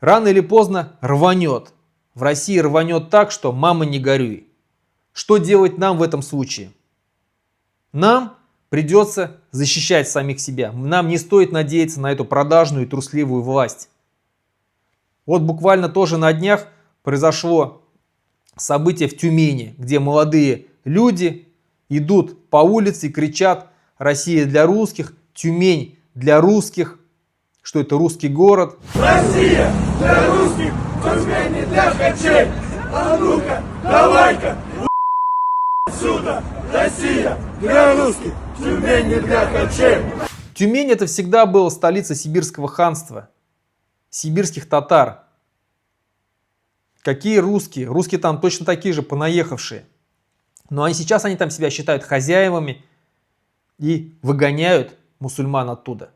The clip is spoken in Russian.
Рано или поздно рванет. В России рванет так, что мама не горюй. Что делать нам в этом случае? Нам придется защищать самих себя. Нам не стоит надеяться на эту продажную и трусливую власть. Вот буквально тоже на днях произошло событие в Тюмени, где молодые люди идут по улице и кричат: «Россия для русских», «Тюмень для русских», что это русский город. Россия для русских, Тюмень не для хачей. А ну-ка, давай-ка, отсюда. Россия для русских, Тюмень не для хачей. Тюмень — это всегда была столица сибирского ханства, сибирских татар. Какие русские? Русские там точно такие же, понаехавшие. Но сейчас они там себя считают хозяевами и выгоняют мусульман оттуда.